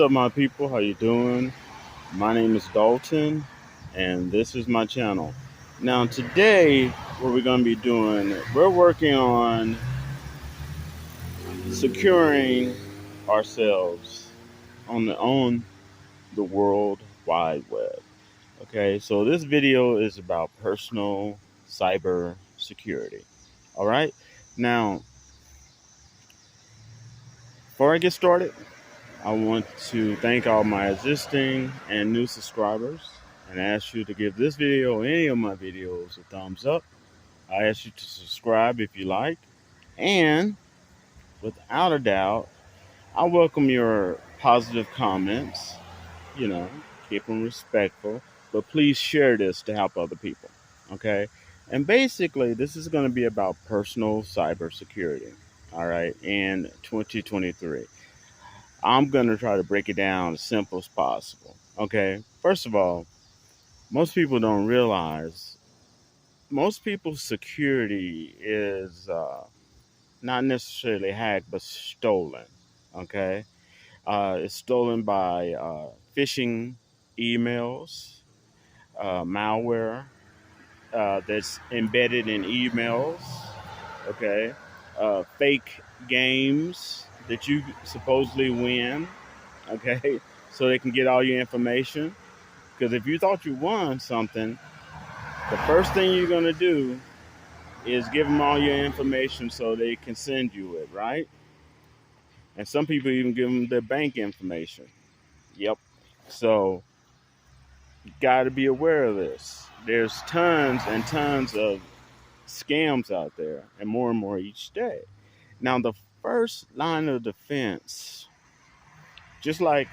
What's up, my people? How you doing? My name is Dalton, and this is my channel. Now, today, what we're going to be doing, we're working on securing ourselves on the World Wide Web. Okay, so this video is about personal cyber security. All right. Now, before I get started, I want to thank all my existing and new subscribers and ask you to give this video or any of my videos a thumbs up. I ask you to subscribe if you like. And without a doubt, I welcome your positive comments. You know, keep them respectful, but please share this to help other people. Okay. And basically, this is going to be about personal cybersecurity. All right. In 2023. I'm going to try to break it down as simple as possible. Okay. First of all, most people don't realize most people's security is not necessarily hacked, but stolen. Okay. It's stolen by phishing emails, malware that's embedded in emails. Okay. Fake games that you supposedly win. Okay. So they can get all your information. Because if you thought you won something, the first thing you're going to do is give them all your information so they can send you it, right? And some people even give them their bank information. Yep. So you got to be aware of this. There's tons and tons of scams out there, and more each day. Now, the first line of defense, just like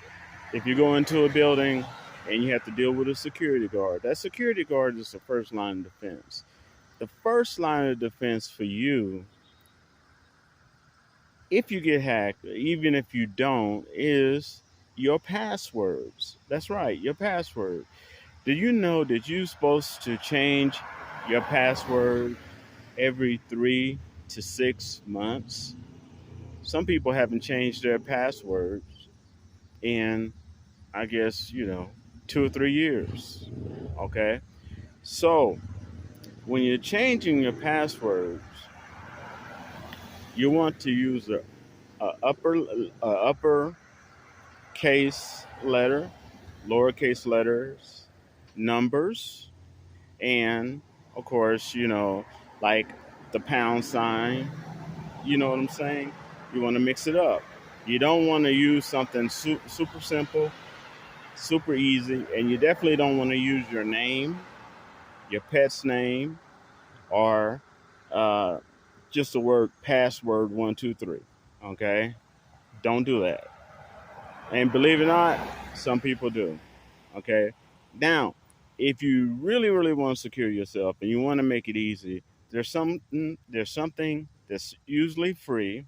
if you go into a building and you have to deal with a security guard, that security guard is the first line of defense. The first line of defense for you, if you get hacked, even if you don't, is your passwords. That's right, your password. Do you know that you're supposed to change your password every 3 to 6 months? Some people haven't changed their passwords in, I guess, 2 or 3 years. Okay. So when you're changing your passwords, you want to use a upper case letter, lowercase letters, numbers, and of course, like the pound sign. You know what I'm saying? You want to mix it up. You don't want to use something super simple, super easy, and you definitely don't want to use your name, your pet's name, or uh, just the word password 123. Okay, don't do that. And believe it or not, some people do. Okay, now if you really, really want to secure yourself and you want to make it easy, there's something that's usually free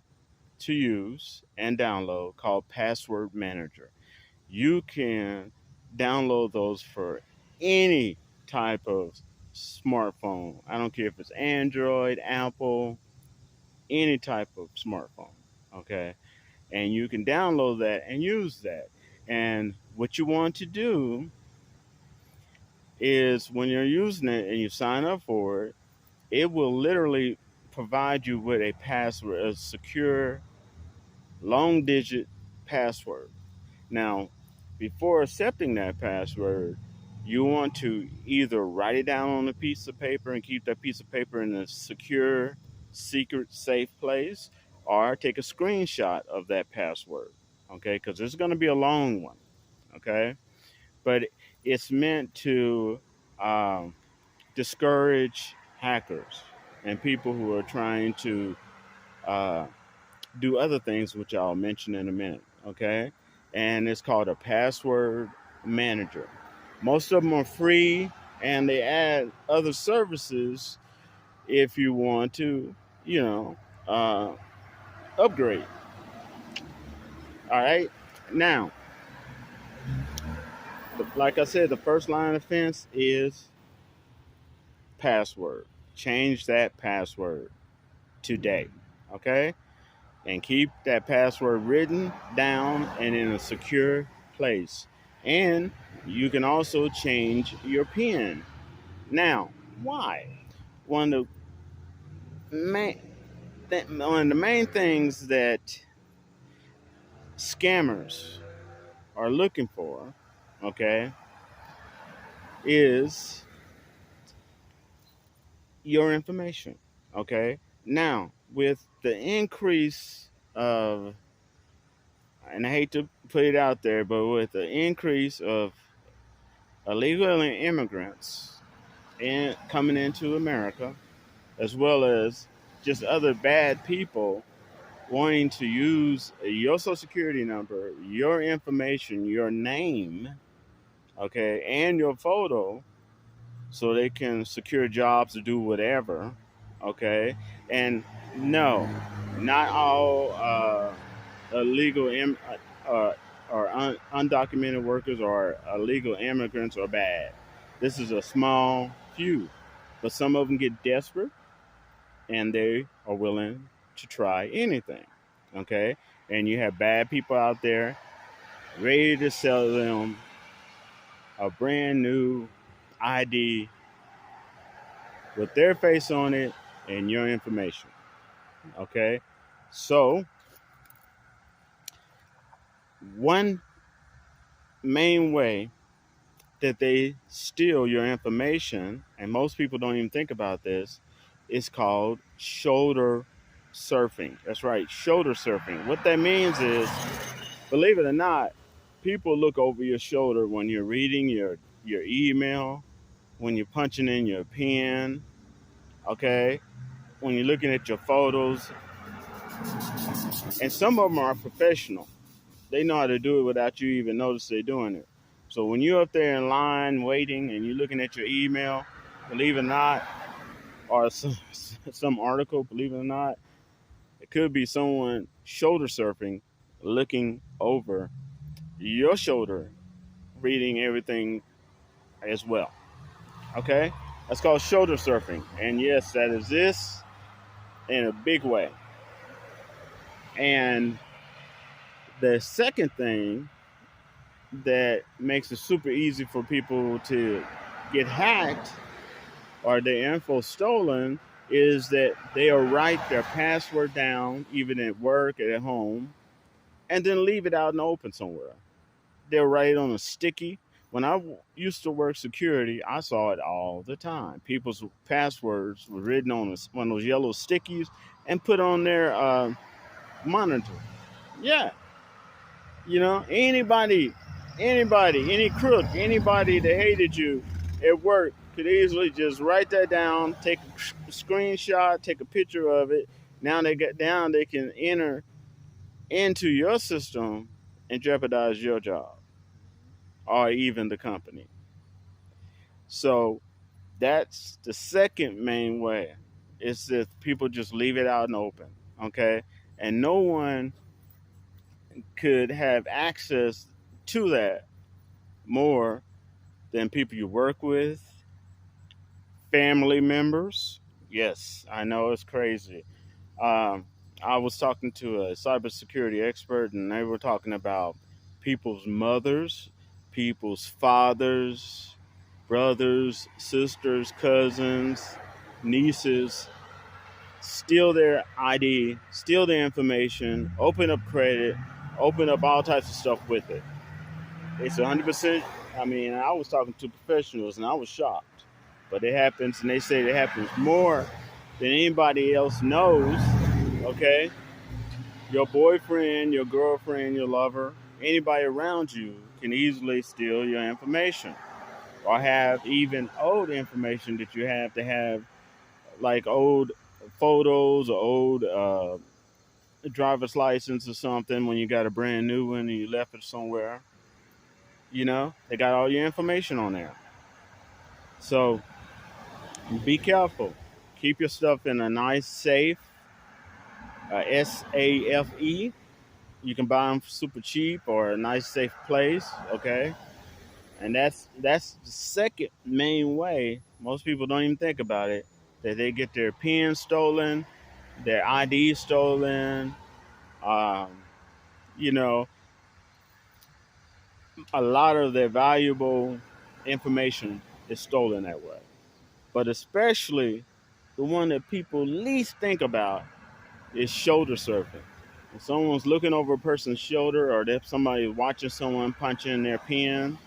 to use and download called Password Manager. You can download those for any type of smartphone. I don't care if it's Android, Apple, any type of smartphone. Okay. And you can download that and use that. And what you want to do is when you're using it and you sign up for it, it will literally provide you with a password, a secure long digit password. Now, before accepting that password, you want to either write it down on a piece of paper and keep that piece of paper in a secure, secret, safe place, or take a screenshot of that password. Okay, because it's going to be a long one. Okay, but it's meant to um, discourage hackers and people who are trying to uh, do other things, which I'll mention in a minute. Okay. And it's called a password manager. Most of them are free and they add other services if you want to, you know, uh, upgrade. All right. Now, like I said, the first line of defense is password. Change that password today. Okay. and keep that password written down and in a secure place. And you can also change your PIN. Now, why? One of the main things that scammers are looking for, okay, is your information. Okay. Now, with the increase of, and I hate to put it out there, but with the increase of illegal immigrants and coming into America, as well as just other bad people wanting to use your social security number, your information, your name, okay, and your photo so they can secure jobs or do whatever, okay? And no, not all illegal or undocumented workers or illegal immigrants are bad. This is a small few, but some of them get desperate and they are willing to try anything, okay? And you have bad people out there ready to sell them a brand new ID with their face on it and your information. Okay. So, one main way that they steal your information, and most people don't even think about this, is called shoulder surfing. That's right, shoulder surfing. What that means is, believe it or not, people look over your shoulder when you're reading your email, when you're punching in your pen, okay, when you're looking at your photos, and some of them are professional. They know how to do it without you even notice they're doing it. So when you're up there in line waiting and you're looking at your email, believe it or not, or some article, believe it or not, it could be someone shoulder surfing, looking over your shoulder, reading everything as well. Okay? That's called shoulder surfing. And yes, that exists in a big way. And the second thing that makes it super easy for people to get hacked or their info stolen is that they'll write their password down, even at work, at home, and then leave it out in the open somewhere. They'll write it on a sticky. When I used to work security, I saw it all the time. People's passwords were written on one of those yellow stickies and put on their monitor. Yeah, anybody, any crook, anybody that hated you at work could easily just write that down, take a screenshot, take a picture of it. Now they can enter into your system and jeopardize your job or even the company. So that's the second main way. Is that people just leave it out in the open, okay? And no one could have access to that more than people you work with, family members. Yes, I know it's crazy. Um, I was talking to a cybersecurity expert, and they were talking about people's mothers, people's fathers, brothers, sisters, cousins, nieces, steal their ID, steal their information, open up credit, open up all types of stuff with it. It's 100%. I mean, I was talking to professionals and I was shocked. But it happens, and they say it happens more than anybody else knows. Okay? Your boyfriend, your girlfriend, your lover, anybody around you can easily steal your information or have even old information that you have to have, like old photos or old driver's license or something when you got a brand new one and you left it somewhere. They got all your information on there. So be careful. Keep your stuff in a nice, safe, SAFE. You can buy them super cheap or a nice, safe place. Okay, and that's the second main way. Most people don't even think about it, that they get their PIN stolen, their ID stolen, Um, you know, a lot of their valuable information is stolen that way. But especially the one that people least think about is shoulder surfing. If someone's looking over a person's shoulder, or if somebody watching someone punch in their pen,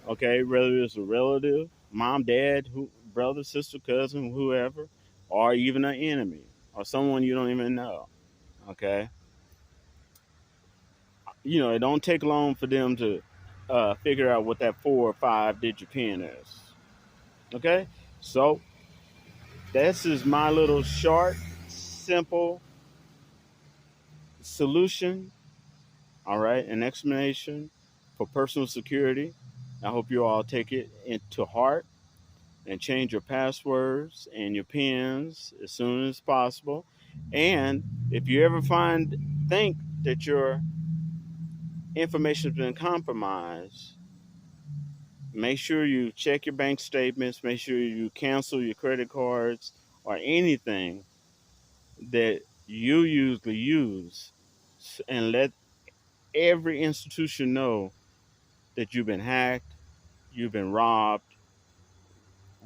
okay, whether it's a relative, mom, dad, brother, sister, cousin, whoever, or even an enemy, or someone you don't even know, okay, it don't take long for them to figure out what that 4 or 5 digit pin is. Okay, so this is my little short, simple solution. All right, an explanation for personal security. I hope you all take it into heart and change your passwords and your pins as soon as possible. And if you ever think that your information has been compromised, make sure you check your bank statements, make sure you cancel your credit cards or anything that you usually use, and let every institution know that you've been hacked, you've been robbed,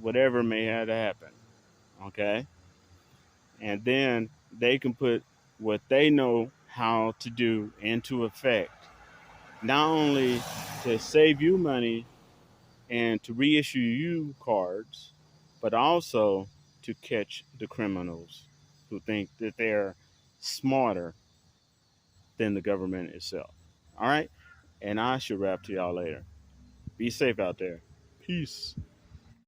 whatever may have happened. Okay? And then they can put what they know how to do into effect, not only to save you money and to reissue you cards, but also to catch the criminals who think that they're smarter than the government itself. All right? And I should rap to y'all later. Be safe out there. Peace.